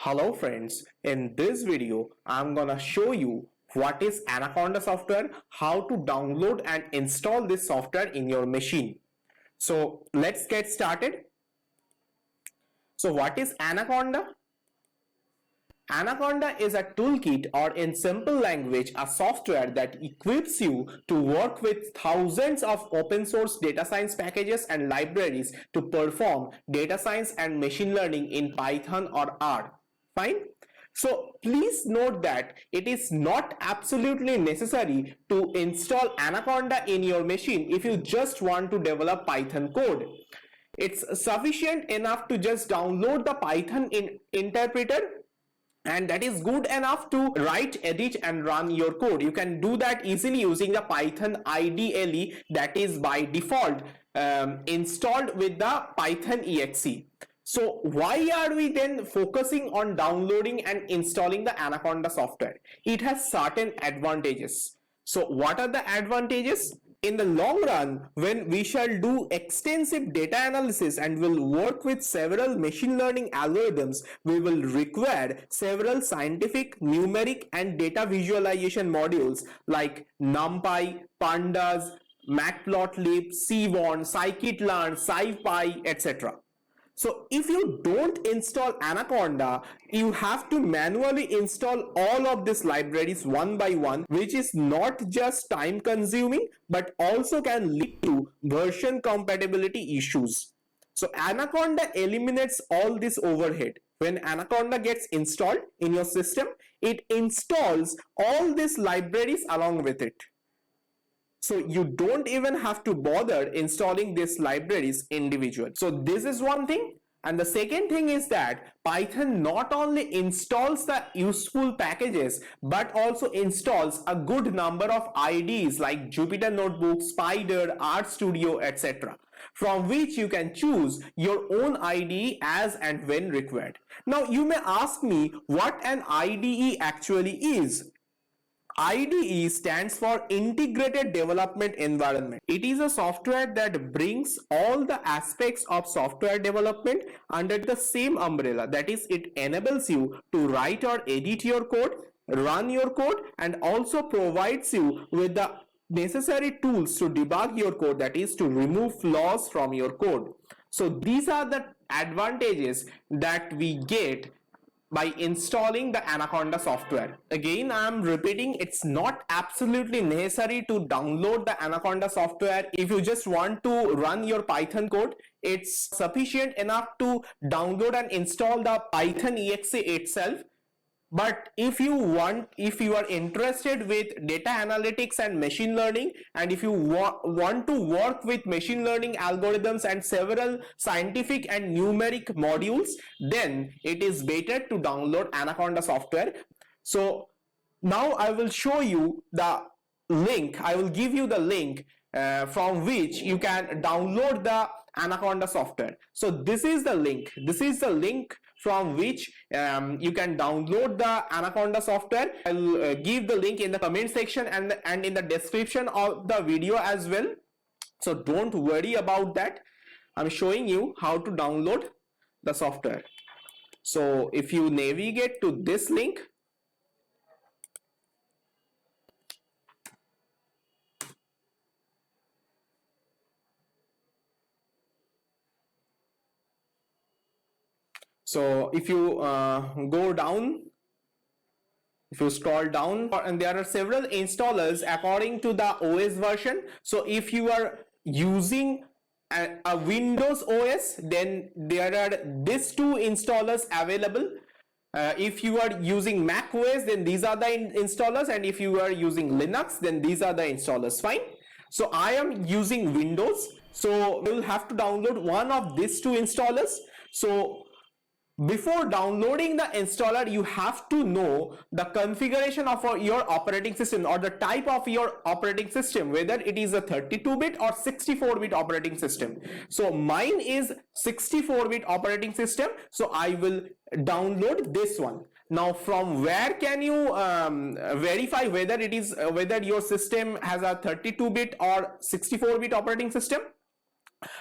Hello friends, in this video I'm gonna show you what is Anaconda software, how to download and install this software in your machine. So let's get started. So what is Anaconda? Anaconda is a toolkit, or in simple language a software that equips you to work with thousands of open source data science packages and libraries to perform data science and machine learning in Python or R. Fine. So please note that it is not absolutely necessary to install Anaconda in your machine if you just want to develop Python code. It's sufficient enough to just download the Python interpreter, and that is good enough to write, edit and run your code. You can do that easily using the Python IDLE that is by default installed with the Python exe. So why are we then focusing on downloading and installing the Anaconda software? It has certain advantages. So what are the advantages? In the long run, when we shall do extensive data analysis and will work with several machine learning algorithms, we will require several scientific, numeric and data visualization modules like NumPy, Pandas, Matplotlib, Seaborn, Scikit-learn, SciPy, etc. So if you don't install Anaconda, you have to manually install all of these libraries one by one, which is not just time consuming but also can lead to version compatibility issues. So Anaconda eliminates all this overhead. When Anaconda gets installed in your system, it installs all these libraries along with it. So you don't even have to bother installing these libraries individually. So this is one thing. And the second thing is that Python not only installs the useful packages but also installs a good number of IDEs like Jupyter Notebook, Spyder, RStudio, etc., from which you can choose your own IDE as and when required. Now you may ask me what an IDE actually is. IDE stands for Integrated Development Environment. It is a software that brings all the aspects of software development under the same umbrella. That is, it enables you to write or edit your code, run your code, and also provides you with the necessary tools to debug your code, that is, to remove flaws from your code. So these are the advantages that we get by installing the Anaconda software. Again, I am repeating, it's not absolutely necessary to download the Anaconda software. If you just want to run your Python code, it's sufficient enough to download and install the Python exe itself. But if you are interested with data analytics and machine learning, and if you want to work with machine learning algorithms and several scientific and numeric modules, then it is better to download Anaconda software. So now I will show you the link. I will give you the link from which you can download the Anaconda software. So this is the link. This is the link from which you can download the Anaconda software. I'll give the link in the comment section and in the description of the video as well. So don't worry about that. I'm showing you how to download the software. So if you navigate to this link, so if you go down, if you scroll down, and there are several installers according to the OS version. So if you are using a Windows OS, then there are these two installers available. If you are using Mac OS, then these are the installers, and if you are using Linux, then these are the installers. Fine. So I am using Windows, so we will have to download one of these two installers. So before downloading the installer, you have to know the configuration of your operating system, or the type of your operating system, whether it is a 32-bit or 64-bit operating system. So mine is 64-bit operating system, so I will download this one. Now from where can you verify whether it is whether your system has a 32-bit or 64-bit operating system?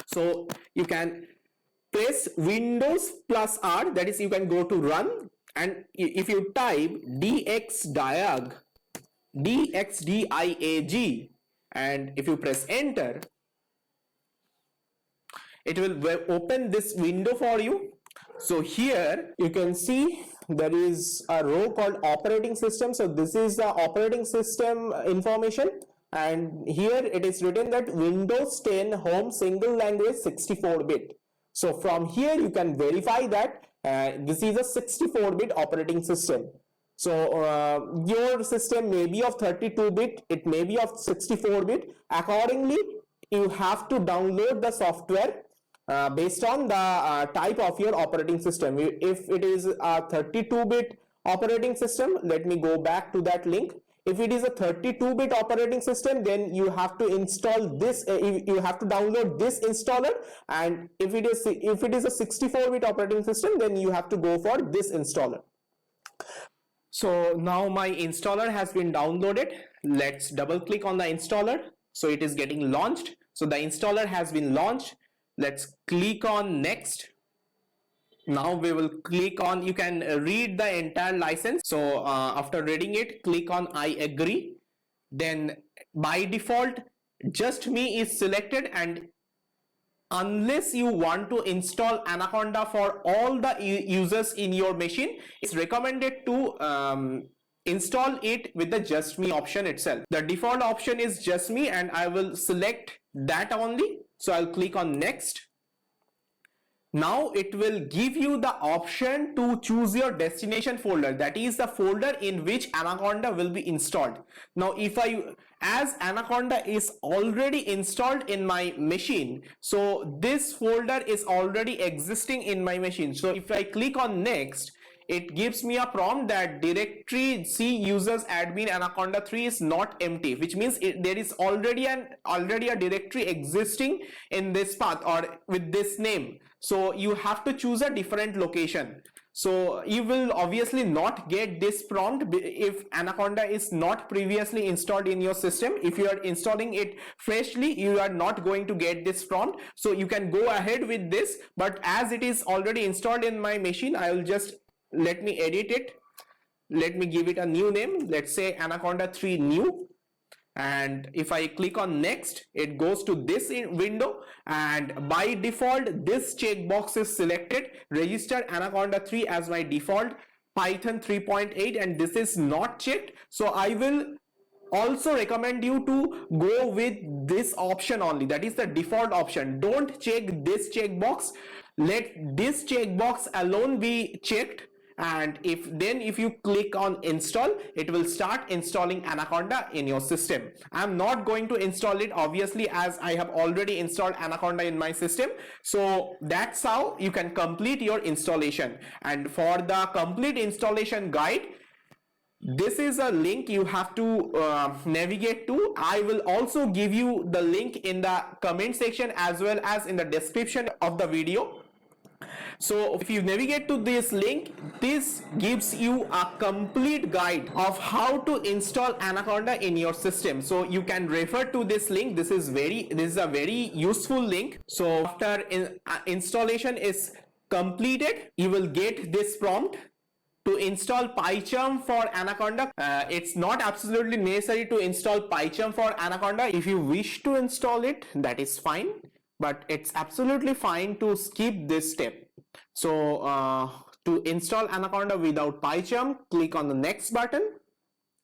So you can press Windows plus R, that is, you can go to run, and if you type dxdiag, dxdiag, and if you press enter, it will open this window for you. So here you can see there is a row called operating system. So this is the operating system information, and here it is written that Windows 10 home single language 64-bit. So from here you can verify that this is a 64-bit operating system. So your system may be of 32-bit, it may be of 64-bit. Accordingly, you have to download the software based on the type of your operating system. If it is a 32-bit operating system, let me go back to that link. If it is a 32-bit operating system, then you have to install this, you have to download this installer, and if it is a 64-bit operating system, then you have to go for this installer. So now my installer has been downloaded. Let's double click on the installer. So it is getting launched. So the installer has been launched. Let's click on next. Now we will click on, you can read the entire license. So after reading it, click on I agree. Then by default, just me is selected, and unless you want to install Anaconda for all the users in your machine, it's recommended to install it with the just me option itself. The default option is just me, and I will select that only. So I'll click on next. Now it will give you the option to choose your destination folder, that is the folder in which Anaconda will be installed. Now as Anaconda is already installed in my machine, so this folder is already existing in my machine. So if I click on next, it gives me a prompt that directory C users admin Anaconda 3 is not empty, which means there is already a directory existing in this path or with this name. So you have to choose a different location. So you will obviously not get this prompt if Anaconda is not previously installed in your system. If you are installing it freshly, you are not going to get this prompt. So you can go ahead with this, but as it is already installed in my machine, I will just let me edit it. Let me give it a new name. Let's say Anaconda 3 new. And if I click on next, it goes to this window, and by default this checkbox is selected, register Anaconda 3 as my default Python 3.8, and this is not checked. So I will also recommend you to go with this option only, that is the default option. Don't check this checkbox, let this checkbox alone be checked. And if you click on install, it will start installing Anaconda in your system. I'm not going to install it obviously, as I have already installed Anaconda in my system. So that's how you can complete your installation. And for the complete installation guide, this is a link you have to navigate to. I will also give you the link in the comment section as well as in the description of the video. So if you navigate to this link, this gives you a complete guide of how to install Anaconda in your system. So you can refer to this link. This is a very useful link. So after installation is completed, you will get this prompt to install PyCharm for Anaconda. It's not absolutely necessary to install PyCharm for Anaconda. If you wish to install it, that is fine, but it's absolutely fine to skip this step. So to install Anaconda without PyCharm, click on the next button,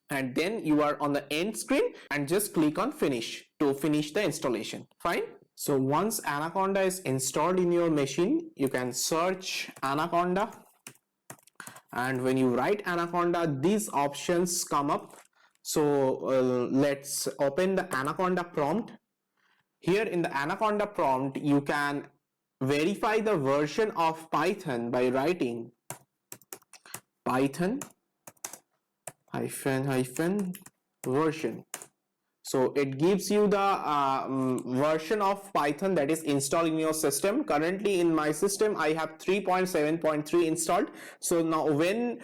and then you are on the end screen, and just click on finish to finish the installation. Fine. So once Anaconda is installed in your machine, you can search Anaconda, and when you write Anaconda, these options come up. So let's open the Anaconda prompt. Here in the Anaconda prompt, you can verify the version of Python by writing Python -- version. So it gives you the version of Python that is installed in your system. Currently in my system, I have 3.7.3 installed. So now when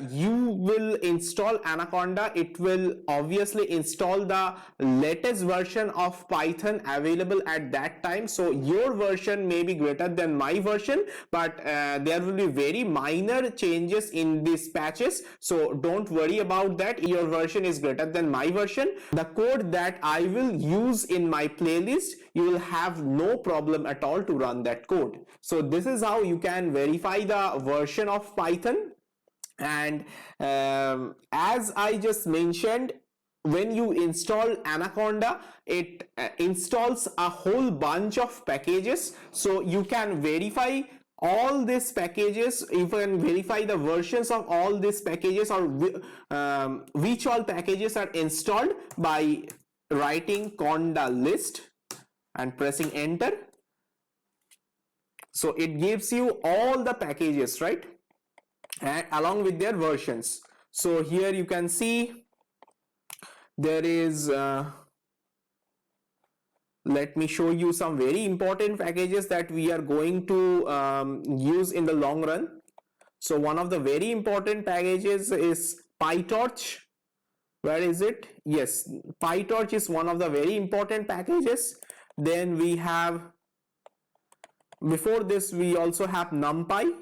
you will install Anaconda, it will obviously install the latest version of Python available at that time. So your version may be greater than my version, but there will be very minor changes in these patches. So don't worry about that. Your version is greater than my version. The code that I will use in my playlist, you will have no problem at all to run that code. So this is how you can verify the version of Python. And as I just mentioned, when you install Anaconda, it installs a whole bunch of packages. So you can verify all these packages. You can verify the versions of all these packages, or which all packages are installed, by writing conda list and pressing enter. So it gives you all the packages, right, and along with their versions. So here you can see there is let me show you some very important packages that we are going to use in the long run. So one of the very important packages is PyTorch. Where is it? Yes, PyTorch is one of the very important packages. Then we have, before this, we also have NumPy.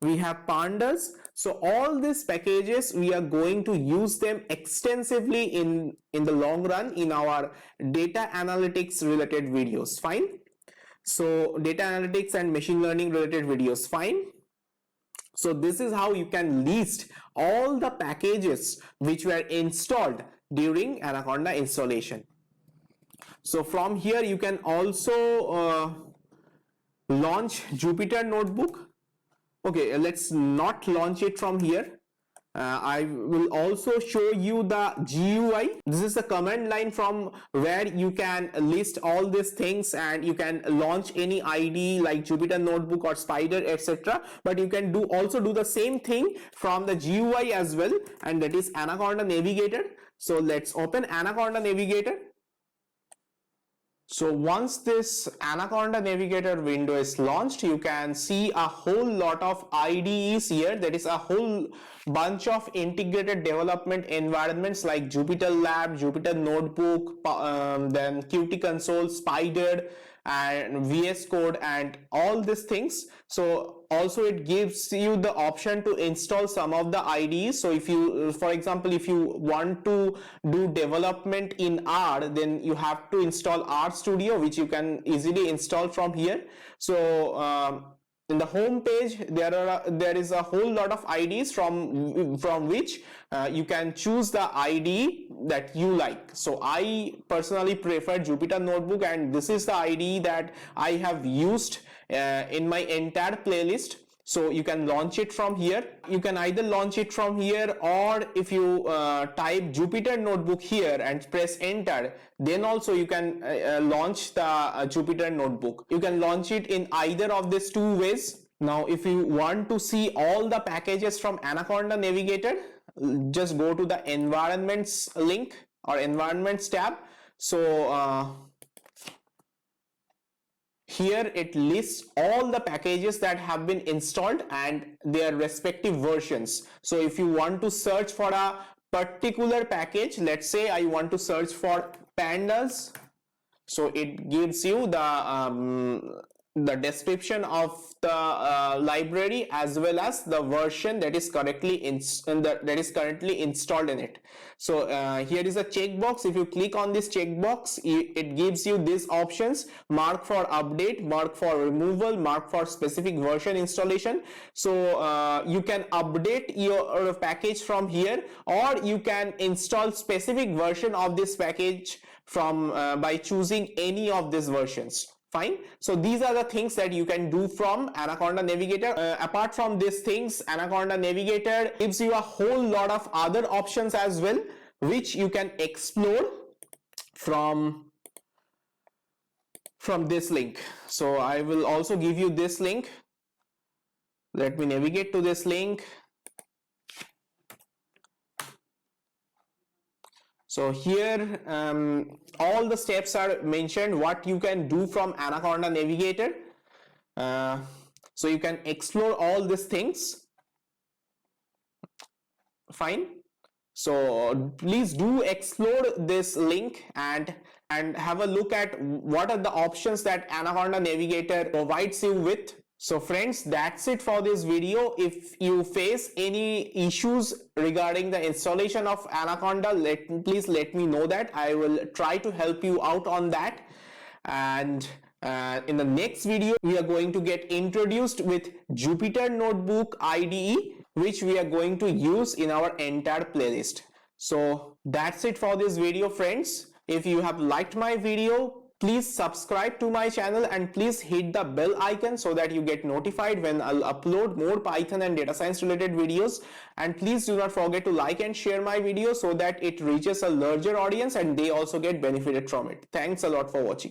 We have pandas. So all these packages, we are going to use them extensively in the long run in our data analytics related videos. Fine. So data analytics and machine learning related videos. Fine. So this is how you can list all the packages which were installed during Anaconda installation. So from here you can also launch Jupyter Notebook. Okay, let's not launch it from here. I will also show you the GUI. This is the command line from where you can list all these things, and you can launch any IDE like Jupyter Notebook or Spider, etc. But you can also do the same thing from the GUI as well, and that is Anaconda Navigator. So let's open Anaconda Navigator. So once this Anaconda Navigator window is launched, you can see a whole lot of IDEs here. That is a whole bunch of integrated development environments like Jupyter Lab, Jupyter Notebook, then Qt Console, Spider, and VS Code, and all these things. So also it gives you the option to install some of the IDEs. So if you, for example, if you want to do development in R, then you have to install RStudio, which you can easily install from here. So in the home page, there is a whole lot of IDEs from which you can choose the IDE that you like. So I personally prefer Jupyter Notebook, and this is the IDE that I have used in my entire playlist. So you can launch it from here. You can either launch it from here, or if you type Jupyter Notebook here and press enter, then also you can launch the Jupyter Notebook. You can launch it in either of these two ways. Now if you want to see all the packages from Anaconda Navigator, just go to the environments link or environments tab. So here it lists all the packages that have been installed and their respective versions. So if you want to search for a particular package, let's say I want to search for pandas, so it gives you the description of the library as well as the version that is currently installed in it. So here is a checkbox. If you click on this checkbox, it gives you these options: mark for update, mark for removal, mark for specific version installation. So you can update your package from here, or you can install specific version of this package from by choosing any of these versions. Fine. So these are the things that you can do from Anaconda Navigator. Apart from these things, Anaconda Navigator gives you a whole lot of other options as well, which you can explore from this link. So I will also give you this link. Let me navigate to this link. So here all the steps are mentioned what you can do from Anaconda Navigator. So you can explore all these things. Fine. So please do explore this link and have a look at what are the options that Anaconda Navigator provides you with. So friends, that's it for this video. If you face any issues regarding the installation of Anaconda, please let me know that. I will try to help you out on that. And in the next video, we are going to get introduced with Jupyter Notebook IDE, which we are going to use in our entire playlist. So that's it for this video, friends. If you have liked my video, please subscribe to my channel and please hit the bell icon so that you get notified when I'll upload more Python and data science related videos. And please do not forget to like and share my video so that it reaches a larger audience and they also get benefited from it. Thanks a lot for watching.